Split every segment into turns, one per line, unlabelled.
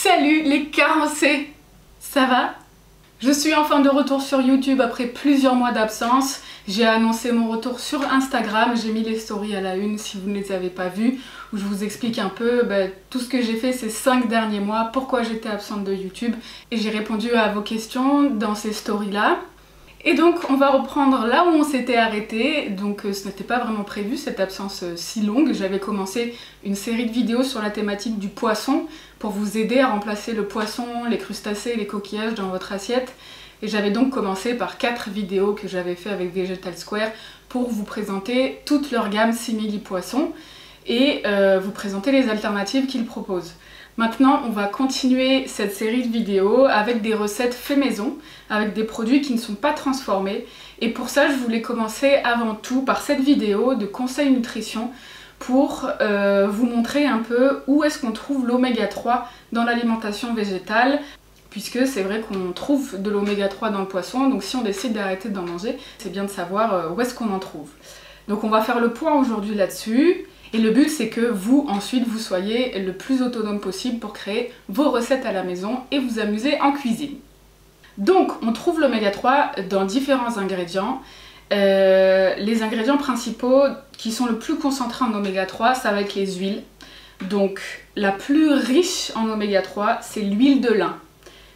Salut les carencés, ça va? Je suis enfin de retour sur YouTube après plusieurs mois d'absence. J'ai annoncé mon retour sur Instagram, j'ai mis les stories à la une si vous ne les avez pas vues, où je vous explique un peu tout ce que j'ai fait ces 5 derniers mois, pourquoi j'étais absente de YouTube, et j'ai répondu à vos questions dans ces stories-là. Et donc on va reprendre là où on s'était arrêté. Donc ce n'était pas vraiment prévu cette absence si longue. J'avais commencé une série de vidéos sur la thématique du poisson pour vous aider à remplacer le poisson, les crustacés et les coquillages dans votre assiette. Et j'avais donc commencé par 4 vidéos que j'avais fait avec Vegetal Square pour vous présenter toute leur gamme simili poisson et vous présenter les alternatives qu'ils proposent. Maintenant, on va continuer cette série de vidéos avec des recettes fait maison, avec des produits qui ne sont pas transformés. Et pour ça, je voulais commencer avant tout par cette vidéo de conseils nutrition pour vous montrer un peu où est-ce qu'on trouve l'oméga 3 dans l'alimentation végétale. Puisque c'est vrai qu'on trouve de l'oméga 3 dans le poisson, donc si on décide d'arrêter d'en manger, c'est bien de savoir où est-ce qu'on en trouve. Donc on va faire le point aujourd'hui là-dessus. Et le but c'est que vous, ensuite, vous soyez le plus autonome possible pour créer vos recettes à la maison et vous amuser en cuisine. Donc, on trouve l'oméga 3 dans différents ingrédients. Les ingrédients principaux qui sont le plus concentrés en oméga 3, ça va être les huiles. Donc, la plus riche en oméga 3, c'est l'huile de lin.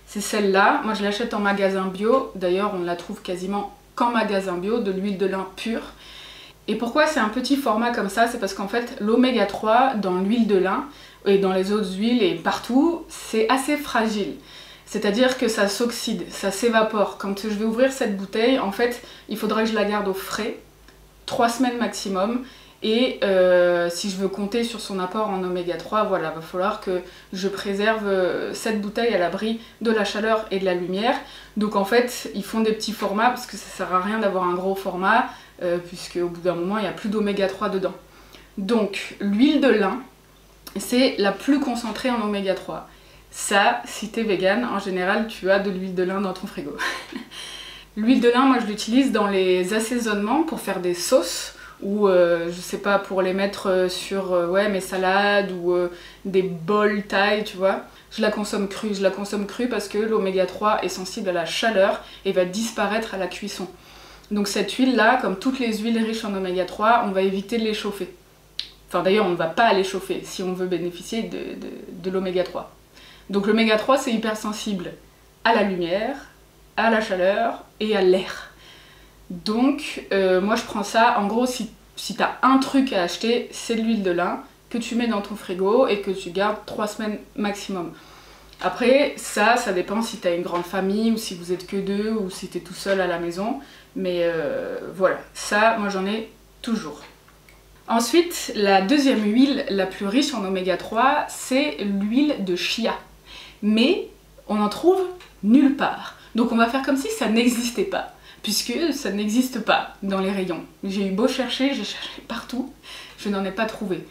C'est celle-là. Moi, je l'achète en magasin bio. D'ailleurs, on ne la trouve quasiment qu'en magasin bio, de l'huile de lin pure. Et pourquoi c'est un petit format comme ça? C'est parce qu'en fait l'oméga 3 dans l'huile de lin et dans les autres huiles et partout, c'est assez fragile. C'est-à-dire que ça s'oxyde, ça s'évapore. Quand je vais ouvrir cette bouteille, en fait, il faudra que je la garde au frais, 3 semaines maximum. Et si je veux compter sur son apport en oméga 3, voilà, va falloir que je préserve cette bouteille à l'abri de la chaleur et de la lumière. Donc en fait, ils font des petits formats parce que ça sert à rien d'avoir un gros format, puisque au bout d'un moment, il n'y a plus d'oméga 3 dedans. Donc l'huile de lin, c'est la plus concentrée en oméga 3. Ça, si t'es vegan, en général, tu as de l'huile de lin dans ton frigo. L'huile de lin, moi je l'utilise dans les assaisonnements pour faire des sauces, ou je sais pas, pour les mettre sur mes salades ou des bols thaï, tu vois. Je la consomme crue parce que l'oméga 3 est sensible à la chaleur et va disparaître à la cuisson. Donc cette huile là, comme toutes les huiles riches en oméga 3, on va éviter de les chauffer. Enfin d'ailleurs on ne va pas les chauffer si on veut bénéficier de l'oméga 3. Donc l'oméga 3 c'est hypersensible à la lumière, à la chaleur et à l'air. Donc moi je prends ça, en gros si tu as un truc à acheter, c'est de l'huile de lin que tu mets dans ton frigo et que tu gardes 3 semaines maximum. Après ça dépend si tu as une grande famille ou si vous êtes que 2 ou si tu es tout seul à la maison. Mais voilà, ça moi j'en ai toujours. Ensuite, la deuxième huile la plus riche en oméga 3, c'est l'huile de chia. Mais on en trouve nulle part. Donc on va faire comme si ça n'existait pas, puisque ça n'existe pas dans les rayons. J'ai eu beau chercher, j'ai cherché partout, je n'en ai pas trouvé.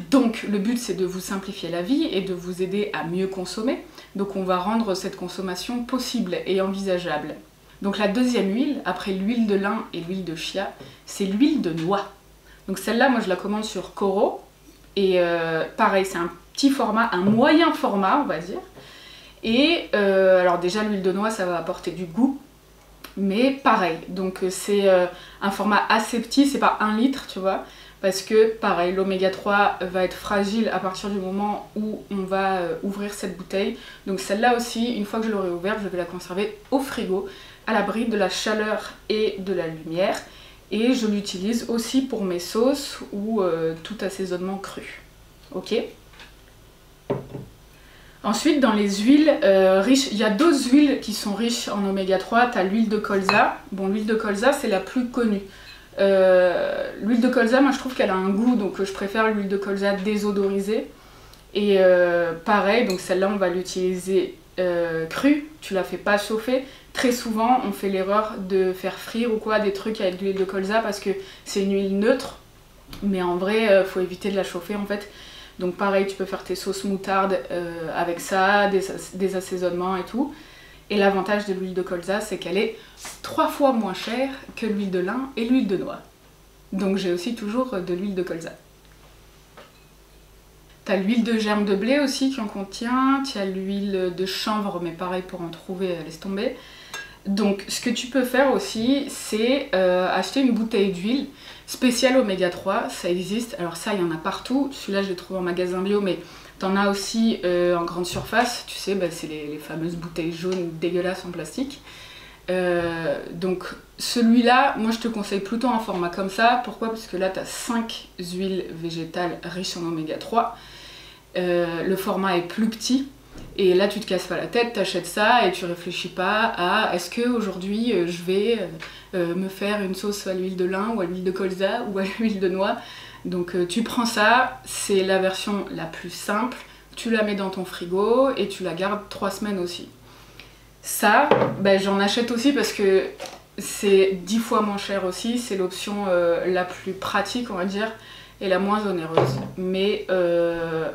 Donc le but c'est de vous simplifier la vie et de vous aider à mieux consommer. Donc on va rendre cette consommation possible et envisageable. Donc la deuxième huile, après l'huile de lin et l'huile de chia, c'est l'huile de noix. Donc celle-là, moi je la commande sur Coro. Et pareil, c'est un petit format, un moyen format on va dire. Et alors déjà l'huile de noix ça va apporter du goût. Mais pareil, donc c'est un format assez petit, c'est pas 1 litre tu vois. Parce que pareil, l'oméga 3 va être fragile à partir du moment où on va ouvrir cette bouteille. Donc celle-là aussi, une fois que je l'aurai ouverte, je vais la conserver au frigo, à l'abri de la chaleur et de la lumière. Et je l'utilise aussi pour mes sauces ou tout assaisonnement cru. Ok? Ensuite, dans les huiles riches, il y a d'autres huiles qui sont riches en oméga 3. Tu as l'huile de colza. Bon, l'huile de colza, c'est la plus connue. L'huile de colza, moi je trouve qu'elle a un goût, donc je préfère l'huile de colza désodorisée. Et pareil, donc celle-là, on va l'utiliser crue. Tu la fais pas chauffer. Très souvent, on fait l'erreur de faire frire ou quoi des trucs avec de l'huile de colza parce que c'est une huile neutre. Mais en vrai, faut éviter de la chauffer en fait. Donc pareil, tu peux faire tes sauces moutarde avec ça, des assaisonnements et tout. Et l'avantage de l'huile de colza, c'est qu'elle est 3 fois moins chère que l'huile de lin et l'huile de noix. Donc j'ai aussi toujours de l'huile de colza. T'as l'huile de germe de blé aussi qui en contient, tu as l'huile de chanvre, mais pareil pour en trouver, laisse tomber. Donc ce que tu peux faire aussi, c'est acheter une bouteille d'huile spéciale oméga 3, ça existe. Alors ça, il y en a partout, celui-là je l'ai trouvé en magasin bio, mais t'en as aussi en grande surface, tu sais, bah, c'est les fameuses bouteilles jaunes dégueulasses en plastique. Donc celui-là, moi je te conseille plutôt un format comme ça. Pourquoi? Parce que là tu as 5 huiles végétales riches en oméga 3. Le format est plus petit et là tu te casses pas la tête, tu achètes ça et tu réfléchis pas à est-ce que aujourd'hui je vais me faire une sauce à l'huile de lin ou à l'huile de colza ou à l'huile de noix. Donc tu prends ça, c'est la version la plus simple, tu la mets dans ton frigo et tu la gardes 3 semaines aussi. Ça, ben, j'en achète aussi parce que c'est 10 fois moins cher aussi, c'est l'option la plus pratique on va dire et la moins onéreuse. Mais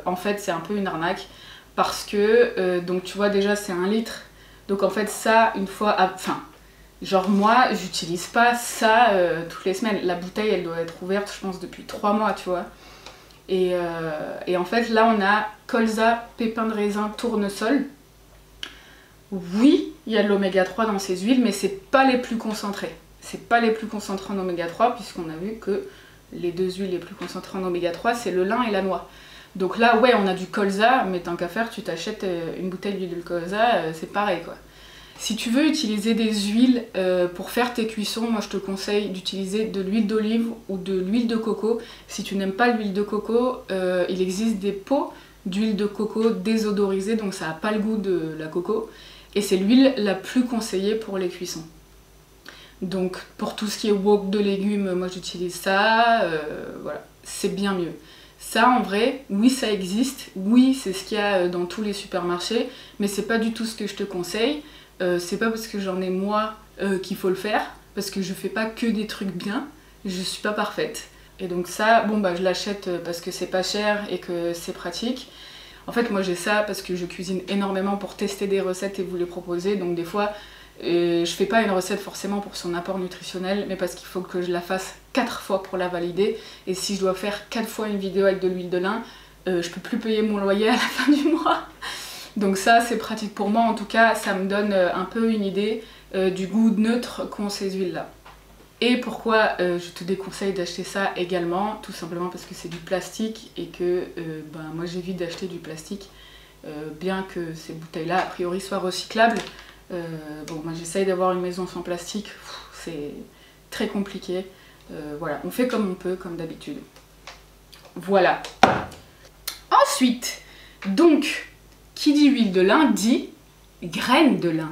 en fait c'est un peu une arnaque parce que, donc tu vois déjà c'est 1 litre, donc en fait ça une fois, enfin genre moi j'utilise pas ça toutes les semaines, la bouteille elle doit être ouverte je pense depuis 3 mois tu vois. Et en fait là on a colza, pépins de raisin, tournesol. Oui, il y a de l'oméga 3 dans ces huiles, mais c'est pas les plus concentrés. C'est pas les plus concentrés en oméga 3, puisqu'on a vu que les 2 huiles les plus concentrées en oméga 3, c'est le lin et la noix. Donc là, ouais, on a du colza, mais tant qu'à faire, tu t'achètes une bouteille d'huile de colza, c'est pareil quoi. Si tu veux utiliser des huiles pour faire tes cuissons, moi je te conseille d'utiliser de l'huile d'olive ou de l'huile de coco. Si tu n'aimes pas l'huile de coco, il existe des pots d'huile de coco désodorisée, donc ça n'a pas le goût de la coco. Et c'est l'huile la plus conseillée pour les cuissons. Donc pour tout ce qui est wok de légumes, moi j'utilise ça, voilà, c'est bien mieux. Ça en vrai, oui ça existe, oui c'est ce qu'il y a dans tous les supermarchés, mais c'est pas du tout ce que je te conseille. C'est pas parce que j'en ai moi qu'il faut le faire, parce que je fais pas que des trucs bien, je suis pas parfaite. Et donc ça, bon bah je l'achète parce que c'est pas cher et que c'est pratique. En fait moi j'ai ça parce que je cuisine énormément pour tester des recettes et vous les proposer, donc des fois je fais pas une recette forcément pour son apport nutritionnel, mais parce qu'il faut que je la fasse 4 fois pour la valider, et si je dois faire 4 fois une vidéo avec de l'huile de lin, je peux plus payer mon loyer à la fin du mois. Donc ça c'est pratique pour moi, en tout cas ça me donne un peu une idée du goût neutre qu'ont ces huiles là. Et pourquoi je te déconseille d'acheter ça également, tout simplement parce que c'est du plastique et que ben, moi j'évite d'acheter du plastique, bien que ces bouteilles là a priori soient recyclables. Bon moi j'essaye d'avoir une maison sans plastique, c'est très compliqué, voilà, on fait comme on peut, comme d'habitude. Voilà. Ensuite, donc, qui dit huile de lin dit graines de lin.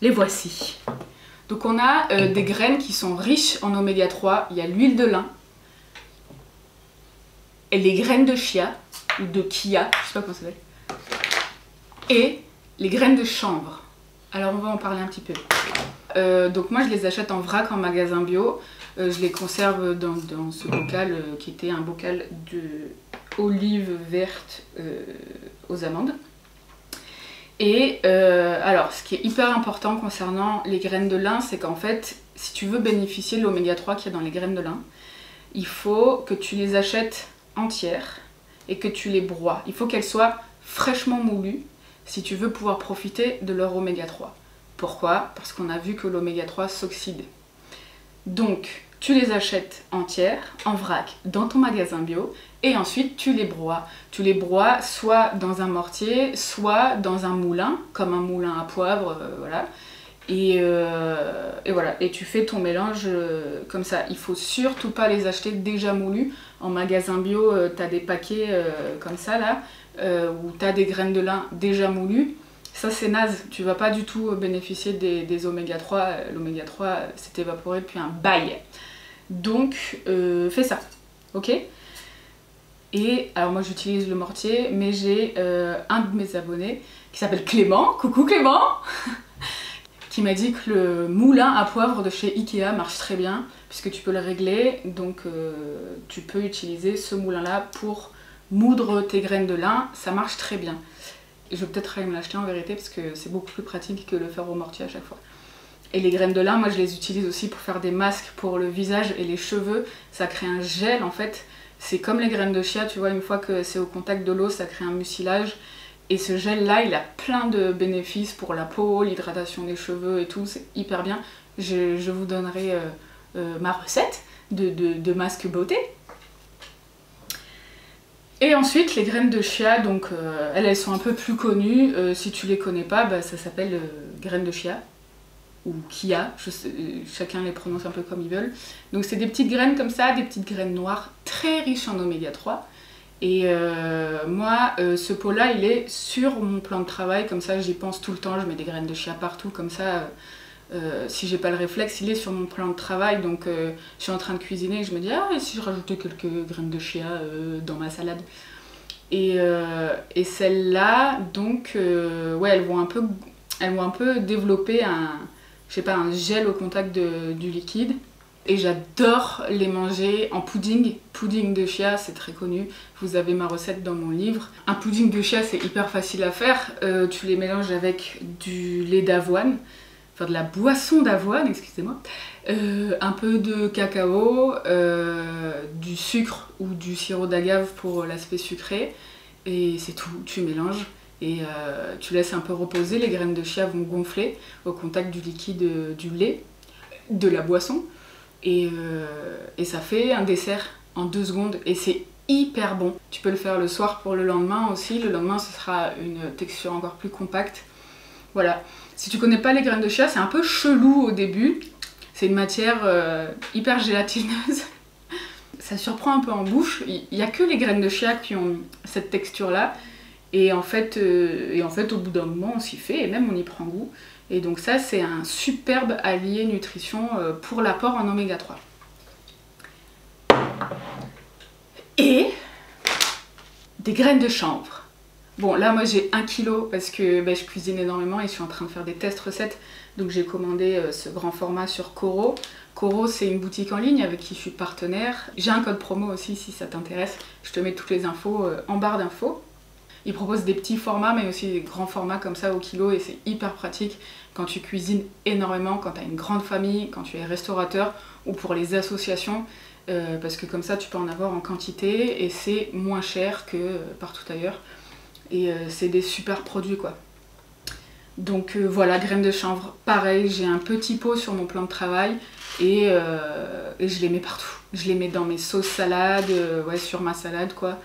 Les voici. Donc on a des graines qui sont riches en oméga 3, il y a l'huile de lin, et les graines de chia, ou de chia, je sais pas comment ça s'appelle, et les graines de chanvre. Alors on va en parler un petit peu. Donc moi je les achète en vrac en magasin bio, je les conserve dans ce bocal qui était un bocal d'olive verte aux amandes. Et alors ce qui est hyper important concernant les graines de lin, c'est qu'en fait si tu veux bénéficier de l'oméga 3 qu'il y a dans les graines de lin, il faut que tu les achètes entières et que tu les broies. Il faut qu'elles soient fraîchement moulues si tu veux pouvoir profiter de leur oméga 3. Pourquoi? Parce qu'on a vu que l'oméga 3 s'oxyde. Donc tu les achètes entières, en vrac, dans ton magasin bio, et ensuite tu les broies. Tu les broies soit dans un mortier, soit dans un moulin, comme un moulin à poivre, voilà. Et voilà, et tu fais ton mélange comme ça. Il faut surtout pas les acheter déjà moulus. En magasin bio, tu as des paquets comme ça là, où tu as des graines de lin déjà moulues. Ça c'est naze, tu vas pas du tout bénéficier des oméga 3. L'oméga 3 s'est évaporé depuis un bail. Donc fais ça, ok? Et alors moi j'utilise le mortier, mais j'ai un de mes abonnés qui s'appelle Clément, coucou Clément, qui m'a dit que le moulin à poivre de chez Ikea marche très bien, puisque tu peux le régler, donc tu peux utiliser ce moulin là pour moudre tes graines de lin, ça marche très bien. Et je vais peut-être aller me l'acheter en vérité, parce que c'est beaucoup plus pratique que le faire au mortier à chaque fois. Et les graines de lin, moi je les utilise aussi pour faire des masques pour le visage et les cheveux, ça crée un gel en fait. C'est comme les graines de chia, tu vois, une fois que c'est au contact de l'eau, ça crée un mucilage. Et ce gel-là, il a plein de bénéfices pour la peau, l'hydratation des cheveux et tout, c'est hyper bien. Je vous donnerai ma recette de masque beauté. Et ensuite, les graines de chia, donc elles sont un peu plus connues. Si tu les connais pas, bah, ça s'appelle graines de chia ou chia, chacun les prononce un peu comme ils veulent. Donc c'est des petites graines comme ça, des petites graines noires, très riches en oméga 3. Et moi, ce pot-là, il est sur mon plan de travail, comme ça j'y pense tout le temps, je mets des graines de chia partout, comme ça, si j'ai pas le réflexe, il est sur mon plan de travail, donc je suis en train de cuisiner et je me dis, ah, et si je rajoutais quelques graines de chia dans ma salade. Et celles-là, donc, ouais, elles vont un peu développer je sais pas, un gel au contact du liquide. Et j'adore les manger en pudding. Pudding de chia, c'est très connu. Vous avez ma recette dans mon livre. Un pudding de chia, c'est hyper facile à faire. Tu les mélanges avec du lait d'avoine, enfin de la boisson d'avoine, excusez-moi. Un peu de cacao, du sucre ou du sirop d'agave pour l'aspect sucré. Et c'est tout, tu mélanges. Et tu laisses un peu reposer. Les graines de chia vont gonfler au contact du liquide du lait, de la boisson. Et ça fait un dessert en 2 secondes et c'est hyper bon. Tu peux le faire le soir pour le lendemain aussi. Le lendemain, ce sera une texture encore plus compacte. Voilà. Si tu connais pas les graines de chia, c'est un peu chelou au début. C'est une matière hyper gélatineuse. Ça surprend un peu en bouche. Il n'y a que les graines de chia qui ont cette texture-là. Et en fait, au bout d'un moment, on s'y fait et même on y prend goût. Et donc ça, c'est un superbe allié nutrition pour l'apport en oméga 3. Et des graines de chanvre. Bon, là, moi, j'ai 1 kg parce que je cuisine énormément et je suis en train de faire des tests recettes. Donc j'ai commandé ce grand format sur Coro. Coro, c'est une boutique en ligne avec qui je suis partenaire. J'ai un code promo aussi si ça t'intéresse. Je te mets toutes les infos en barre d'infos. Ils proposent des petits formats mais aussi des grands formats comme ça au kilo et c'est hyper pratique quand tu cuisines énormément, quand tu as une grande famille, quand tu es restaurateur ou pour les associations parce que comme ça tu peux en avoir en quantité et c'est moins cher que partout ailleurs et c'est des super produits quoi. Donc voilà, graines de chanvre, pareil, j'ai un petit pot sur mon plan de travail et je les mets partout. Je les mets dans mes sauces salades, ouais, sur ma salade quoi,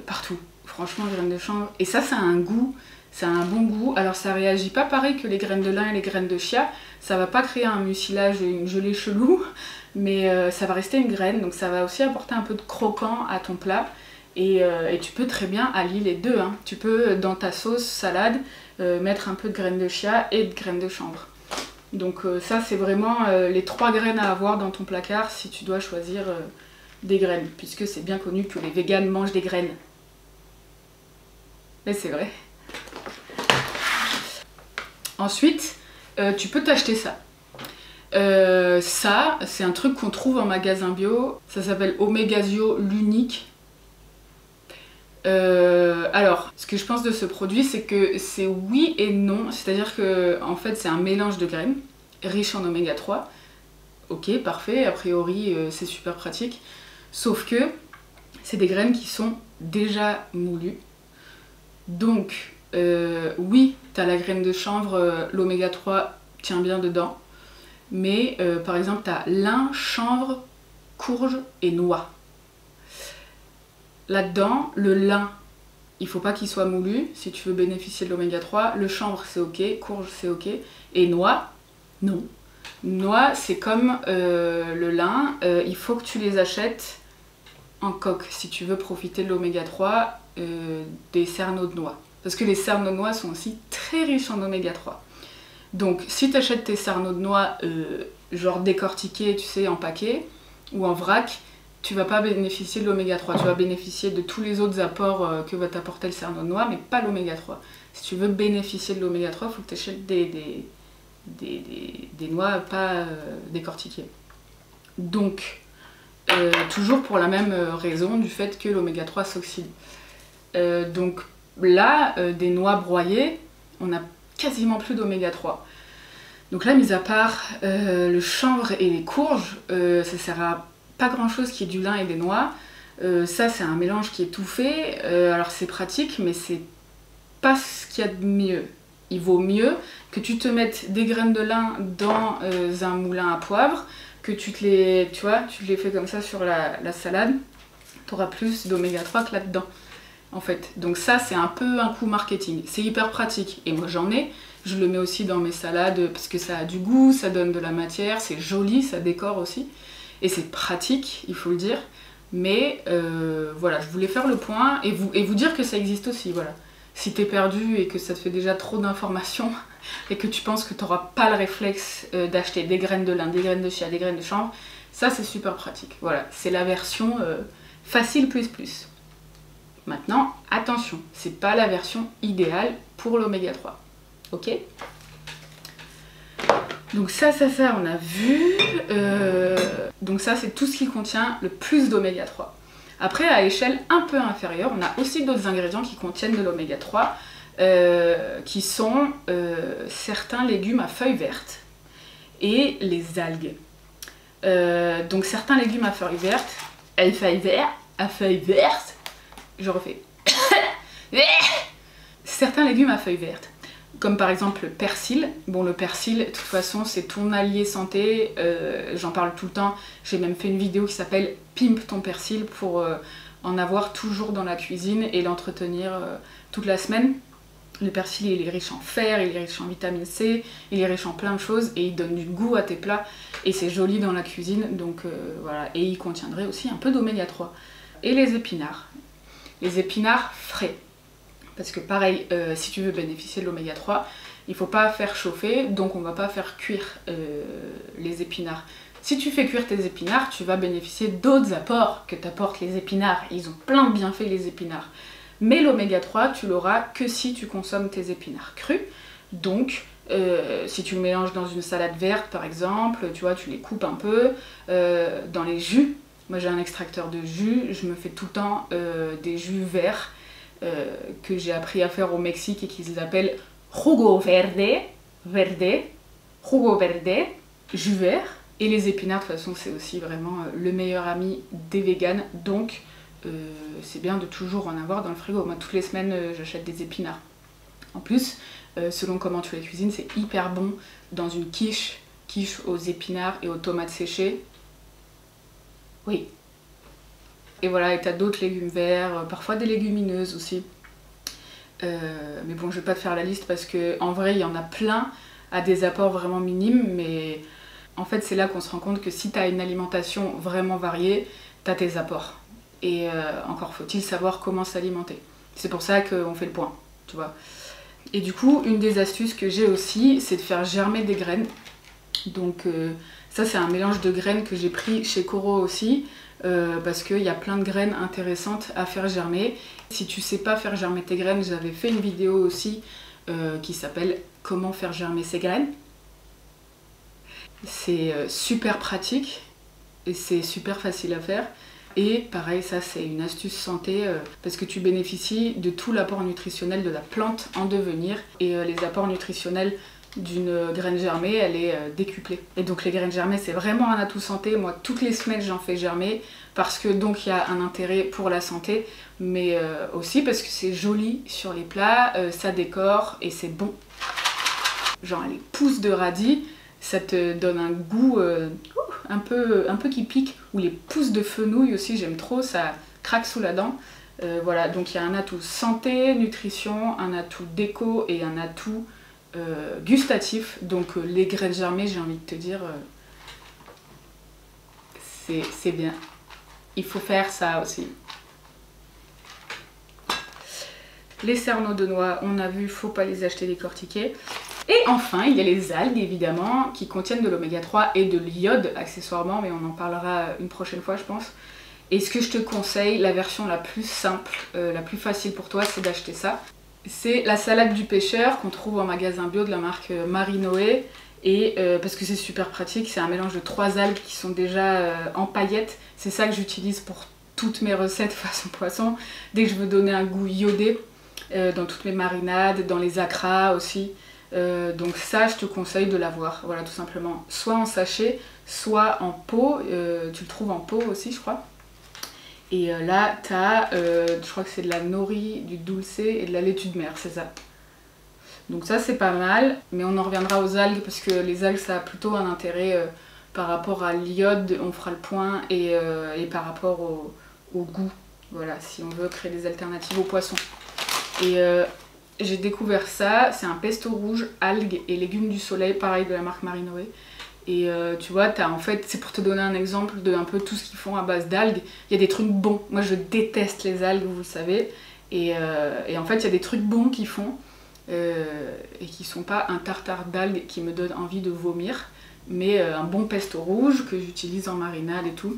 partout. Franchement, graines de chanvre. Et ça a un goût, ça a un bon goût. Alors ça réagit pas pareil que les graines de lin et les graines de chia. Ça va pas créer un mucilage et une gelée chelou, mais ça va rester une graine. Donc ça va aussi apporter un peu de croquant à ton plat. Et tu peux très bien allier les deux. Hein. Tu peux, dans ta sauce salade, mettre un peu de graines de chia et de graines de chanvre. Donc ça, c'est vraiment les 3 graines à avoir dans ton placard si tu dois choisir des graines. Puisque c'est bien connu que les véganes mangent des graines. Mais c'est vrai. Ensuite, tu peux t'acheter ça. Ça, c'est un truc qu'on trouve en magasin bio. Ça s'appelle Omegazio l'unique. Alors, ce que je pense de ce produit, c'est que c'est oui et non. C'est-à-dire que, en fait, c'est un mélange de graines riche en oméga 3. Ok, parfait. A priori, c'est super pratique. Sauf que c'est des graines qui sont déjà moulues. Donc, oui, tu as la graine de chanvre, l'oméga 3 tient bien dedans. Mais, par exemple, tu as lin, chanvre, courge et noix. Là-dedans, le lin, il ne faut pas qu'il soit moulu si tu veux bénéficier de l'oméga 3. Le chanvre, c'est ok. Courge, c'est ok. Et noix, non. Noix, c'est comme le lin. Il faut que tu les achètes en coque si tu veux profiter de l'oméga 3 des cerneaux de noix. Parce que les cerneaux de noix sont aussi très riches en oméga 3. Donc si tu achètes tes cerneaux de noix genre décortiqués, tu sais, en paquet ou en vrac, tu vas pas bénéficier de l'oméga 3. Tu vas bénéficier de tous les autres apports que va t'apporter le cerneau de noix, mais pas l'oméga 3. Si tu veux bénéficier de l'oméga 3, il faut que tu achètes des noix pas décortiquées. Donc, toujours pour la même raison du fait que l'oméga 3 s'oxyde. Donc là, des noix broyées, on a quasiment plus d'oméga 3. Donc là, mis à part le chanvre et les courges, ça sert à pas grand chose qui est du lin et des noix. Ça c'est un mélange qui est tout fait, alors c'est pratique mais c'est pas ce qu'il y a de mieux. Il vaut mieux que tu te mettes des graines de lin dans un moulin à poivre, que tu te les fais comme ça sur la salade, tu auras plus d'oméga 3 que là-dedans en fait. Donc ça c'est un peu un coup marketing, c'est hyper pratique et moi j'en ai, je le mets aussi dans mes salades parce que ça a du goût, ça donne de la matière, c'est joli, ça décore aussi et c'est pratique, il faut le dire. Mais voilà, je voulais faire le point et vous dire que ça existe aussi, voilà. Si t'es perdu et que ça te fait déjà trop d'informations et que tu penses que t'auras pas le réflexe d'acheter des graines de lin, des graines de chia, des graines de chanvre, ça c'est super pratique. Voilà, c'est la version facile plus plus. Maintenant, attention, c'est pas la version idéale pour l'oméga 3. Ok ? Donc ça, on a vu. Donc ça, c'est tout ce qui contient le plus d'oméga 3. Après, à échelle un peu inférieure, on a aussi d'autres ingrédients qui contiennent de l'oméga 3, qui sont certains légumes à feuilles vertes et les algues. Donc certains légumes à feuilles vertes, je refais. Certains légumes à feuilles vertes, comme par exemple le persil. Bon, le persil, de toute façon, c'est ton allié santé, j'en parle tout le temps. J'ai même fait une vidéo qui s'appelle « Pimp ton persil » pour en avoir toujours dans la cuisine et l'entretenir toute la semaine. Le persil, il est riche en fer, il est riche en vitamine C, il est riche en plein de choses et il donne du goût à tes plats et c'est joli dans la cuisine, donc voilà. Et il contiendrait aussi un peu d'oméga 3. Et les épinards frais. Parce que pareil, si tu veux bénéficier de l'oméga 3, il ne faut pas faire chauffer, donc on ne va pas faire cuire les épinards. Si tu fais cuire tes épinards, tu vas bénéficier d'autres apports que t'apportent les épinards. Ils ont plein de bienfaits les épinards. Mais l'oméga 3, tu l'auras que si tu consommes tes épinards crus. Donc, si tu le mélanges dans une salade verte par exemple, tu vois, tu les coupes un peu, dans les jus. Moi j'ai un extracteur de jus, je me fais tout le temps des jus verts, que j'ai appris à faire au Mexique et qu'ils appellent jugo verde, jus vert. Et les épinards, de toute façon, c'est aussi vraiment le meilleur ami des véganes, donc c'est bien de toujours en avoir dans le frigo. Moi, toutes les semaines, j'achète des épinards. En plus, selon comment tu les cuisines, c'est hyper bon dans une quiche aux épinards et aux tomates séchées. Oui. Et voilà, et t'as d'autres légumes verts, parfois des légumineuses aussi. Mais bon, je vais pas te faire la liste parce que en vrai, il y en a plein à des apports vraiment minimes, mais en fait, c'est là qu'on se rend compte que si t'as une alimentation vraiment variée, t'as tes apports. Et encore faut-il savoir comment s'alimenter. C'est pour ça qu'on fait le point, tu vois. Et du coup, une des astuces que j'ai aussi, c'est de faire germer des graines. Donc ça, c'est un mélange de graines que j'ai pris chez Coro aussi. Parce qu'il y a plein de graines intéressantes à faire germer. Si tu sais pas faire germer tes graines, j'avais fait une vidéo aussi qui s'appelle « Comment faire germer ses graines ». C'est super pratique et c'est super facile à faire. Et pareil, ça c'est une astuce santé parce que tu bénéficies de tout l'apport nutritionnel de la plante en devenir. Et les apports nutritionnels d'une graine germée, elle est décuplée. Et donc les graines germées, c'est vraiment un atout santé. Moi, toutes les semaines, j'en fais germer parce que donc il y a un intérêt pour la santé, mais aussi parce que c'est joli sur les plats, ça décore et c'est bon. Genre les pousses de radis, ça te donne un goût un peu qui pique, ou les pousses de fenouil aussi, j'aime trop, ça craque sous la dent. Voilà, donc il y a un atout santé, nutrition, un atout déco et un atout gustatif. Donc les graines germées, j'ai envie de te dire, c'est bien. Il faut faire ça aussi. Les cerneaux de noix, on a vu, faut pas les acheter décortiqués. Et enfin, il y a les algues, évidemment, qui contiennent de l'oméga 3 et de l'iode, accessoirement, mais on en parlera une prochaine fois, je pense. Et ce que je te conseille, la version la plus simple, la plus facile pour toi, c'est d'acheter ça. C'est la salade du pêcheur qu'on trouve en magasin bio de la marque Marinoé. Et parce que c'est super pratique, c'est un mélange de 3 algues qui sont déjà en paillettes. C'est ça que j'utilise pour toutes mes recettes façon poisson. Dès que je veux donner un goût iodé, dans toutes mes marinades, dans les acras aussi. Donc ça, je te conseille de l'avoir, voilà, tout simplement. Soit en sachet, soit en pot, tu le trouves en pot aussi, je crois. Et là, t'as, je crois que c'est de la nori, du dulce et de la laitue de mer, c'est ça. Donc ça, c'est pas mal, mais on en reviendra aux algues parce que les algues, ça a plutôt un intérêt par rapport à l'iode, on fera le point, et par rapport au goût. Voilà, si on veut créer des alternatives aux poissons. Et j'ai découvert ça, c'est un pesto rouge, algues et légumes du soleil, pareil de la marque Marinoé. Et tu vois, en fait, c'est pour te donner un exemple de un peu tout ce qu'ils font à base d'algues. Il y a des trucs bons. Moi, je déteste les algues, vous le savez. Et en fait, il y a des trucs bons qu'ils font et qui sont pas un tartare d'algues qui me donne envie de vomir, mais un bon pesto rouge que j'utilise en marinade et tout,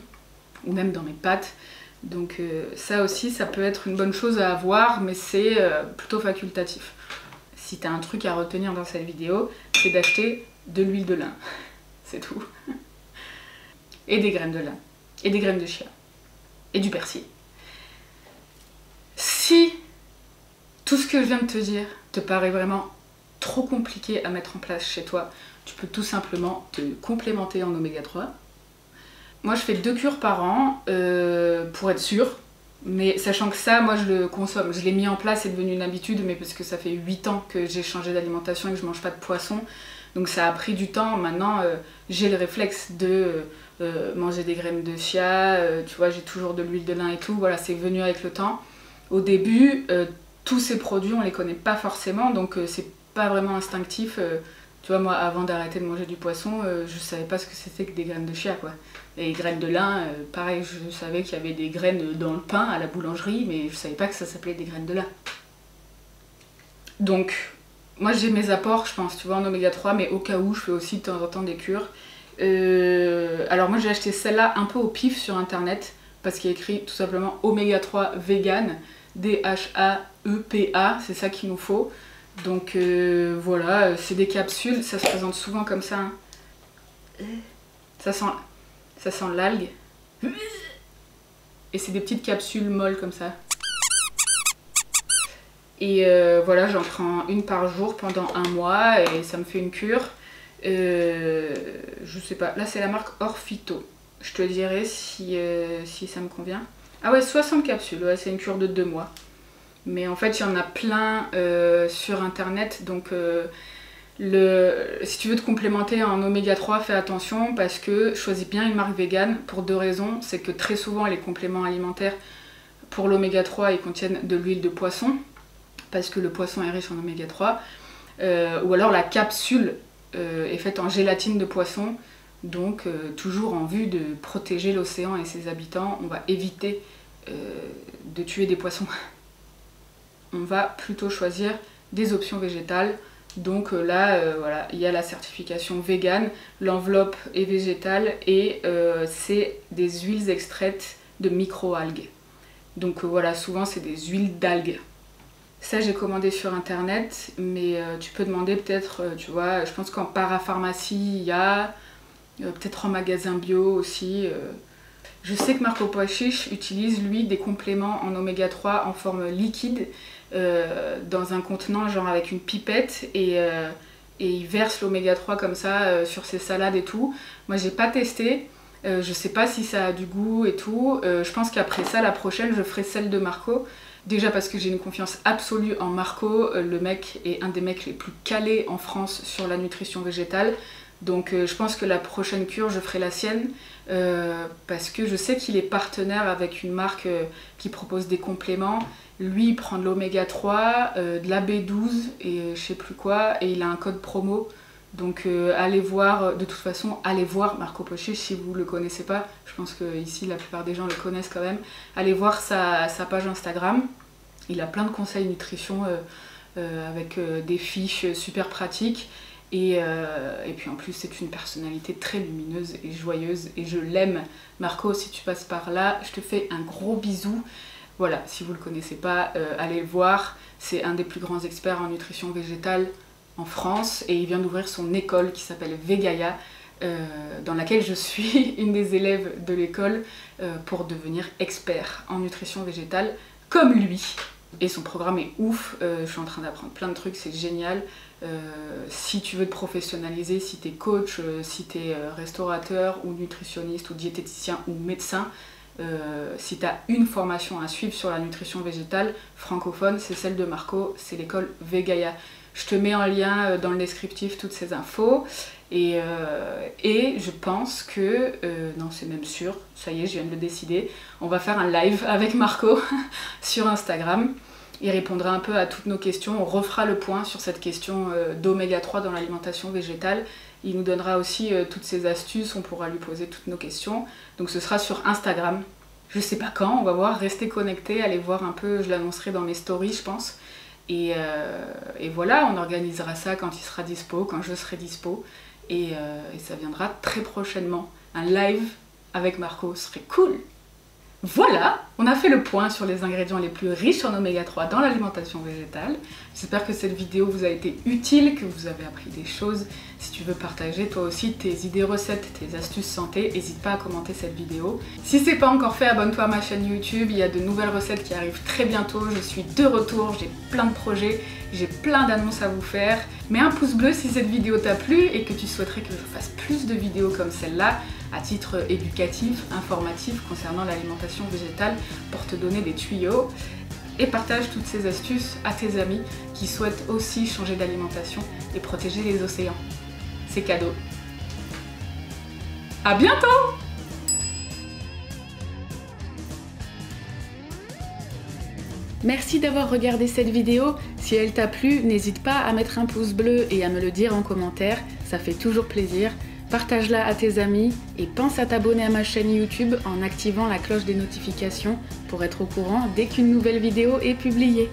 ou même dans mes pâtes. Donc ça aussi, ça peut être une bonne chose à avoir, mais c'est plutôt facultatif. Si tu as un truc à retenir dans cette vidéo, c'est d'acheter de l'huile de lin. C'est tout. Et des graines de lin. Et des graines de chia. Et du persil. Si tout ce que je viens de te dire te paraît vraiment trop compliqué à mettre en place chez toi, tu peux tout simplement te complémenter en oméga 3. Moi je fais 2 cures par an pour être sûre. Mais sachant que ça, moi je le consomme. Je l'ai mis en place, c'est devenu une habitude, mais parce que ça fait 8 ans que j'ai changé d'alimentation et que je mange pas de poisson. Donc ça a pris du temps. Maintenant, j'ai le réflexe de manger des graines de chia. Tu vois, j'ai toujours de l'huile de lin et tout. Voilà, c'est venu avec le temps. Au début, tous ces produits, on les connaît pas forcément. Donc c'est pas vraiment instinctif. Tu vois, moi, avant d'arrêter de manger du poisson, je savais pas ce que c'était que des graines de chia, quoi. Et les graines de lin, pareil, je savais qu'il y avait des graines dans le pain à la boulangerie, mais je savais pas que ça s'appelait des graines de lin. Donc, moi j'ai mes apports, je pense, tu vois, en oméga 3, mais au cas où, je fais aussi de temps en temps des cures. Alors moi j'ai acheté celle-là un peu au pif sur internet, parce qu'il y a écrit tout simplement oméga 3 vegan, DHAEPA, c'est ça qu'il nous faut. Donc voilà, c'est des capsules, ça se présente souvent comme ça. Hein. Ça sent l'algue. Et c'est des petites capsules molles comme ça. Et voilà, j'en prends une par jour pendant 1 mois et ça me fait une cure. Je sais pas, là c'est la marque Orfito. Je te dirai si ça me convient. Ah ouais, 60 capsules, ouais, c'est une cure de 2 mois. Mais en fait, il y en a plein sur internet, donc si tu veux te complémenter en oméga 3, fais attention parce que choisis bien une marque végane pour 2 raisons. C'est que très souvent, les compléments alimentaires pour l'oméga 3, ils contiennent de l'huile de poisson parce que le poisson est riche en oméga 3. Ou alors la capsule est faite en gélatine de poisson. Donc toujours en vue de protéger l'océan et ses habitants, on va éviter de tuer des poissons. On va plutôt choisir des options végétales. Donc là, voilà, il y a la certification vegan, l'enveloppe est végétale et c'est des huiles extraites de micro-algues. Donc voilà, souvent c'est des huiles d'algues. Ça j'ai commandé sur internet, mais tu peux demander peut-être, tu vois, je pense qu'en parapharmacie il y a, peut-être en magasin bio aussi. Je sais que Marco Pochiche utilise lui des compléments en oméga 3 en forme liquide dans un contenant genre avec une pipette et il verse l'oméga 3 comme ça sur ses salades et tout. Moi j'ai pas testé, je sais pas si ça a du goût et tout. Je pense qu'après ça, la prochaine, je ferai celle de Marco. Déjà parce que j'ai une confiance absolue en Marco, le mec est un des mecs les plus calés en France sur la nutrition végétale. Donc je pense que la prochaine cure, je ferai la sienne parce que je sais qu'il est partenaire avec une marque qui propose des compléments. Lui, il prend de l'oméga 3, de la B12 et je sais plus quoi, et il a un code promo. Donc allez voir, de toute façon, allez voir Marco Pochiche si vous ne le connaissez pas. Je pense qu'ici, la plupart des gens le connaissent quand même. Allez voir sa page Instagram. Il a plein de conseils nutrition avec des fiches super pratiques. Et puis en plus, c'est une personnalité très lumineuse et joyeuse. Et je l'aime. Marco, si tu passes par là, je te fais un gros bisou. Voilà, si vous ne le connaissez pas, allez le voir. C'est un des plus grands experts en nutrition végétale en France et il vient d'ouvrir son école qui s'appelle Vegaia dans laquelle je suis une des élèves de l'école pour devenir expert en nutrition végétale comme lui. Et son programme est ouf, je suis en train d'apprendre plein de trucs, c'est génial. Si tu veux te professionnaliser, si tu es coach, si tu es restaurateur ou nutritionniste ou diététicien ou médecin, Si tu as une formation à suivre sur la nutrition végétale francophone, c'est celle de Marco, c'est l'école Vegaia. Je te mets en lien dans le descriptif toutes ces infos. Et je pense que, non c'est même sûr, ça y est je viens de le décider, on va faire un live avec Marco sur Instagram. Il répondra un peu à toutes nos questions, on refera le point sur cette question d'oméga 3 dans l'alimentation végétale. Il nous donnera aussi toutes ses astuces, on pourra lui poser toutes nos questions. Donc ce sera sur Instagram. Je sais pas quand, on va voir, restez connectés, allez voir un peu, je l'annoncerai dans mes stories je pense. Et voilà, on organisera ça quand il sera dispo, quand je serai dispo. Et ça viendra très prochainement. Un live avec Marco serait cool. Voilà, on a fait le point sur les ingrédients les plus riches en oméga 3 dans l'alimentation végétale. J'espère que cette vidéo vous a été utile, que vous avez appris des choses. Si tu veux partager toi aussi tes idées recettes, tes astuces santé, n'hésite pas à commenter cette vidéo. Si c'est pas encore fait, abonne-toi à ma chaîne YouTube, il y a de nouvelles recettes qui arrivent très bientôt. Je suis de retour, j'ai plein de projets, j'ai plein d'annonces à vous faire. Mets un pouce bleu si cette vidéo t'a plu et que tu souhaiterais que je fasse plus de vidéos comme celle-là, à titre éducatif, informatif concernant l'alimentation végétale pour te donner des tuyaux. Et partage toutes ces astuces à tes amis qui souhaitent aussi changer d'alimentation et protéger les océans. C'est cadeau. À bientôt! Merci d'avoir regardé cette vidéo. Si elle t'a plu, n'hésite pas à mettre un pouce bleu et à me le dire en commentaire, ça fait toujours plaisir. Partage-la à tes amis et pense à t'abonner à ma chaîne YouTube en activant la cloche des notifications pour être au courant dès qu'une nouvelle vidéo est publiée.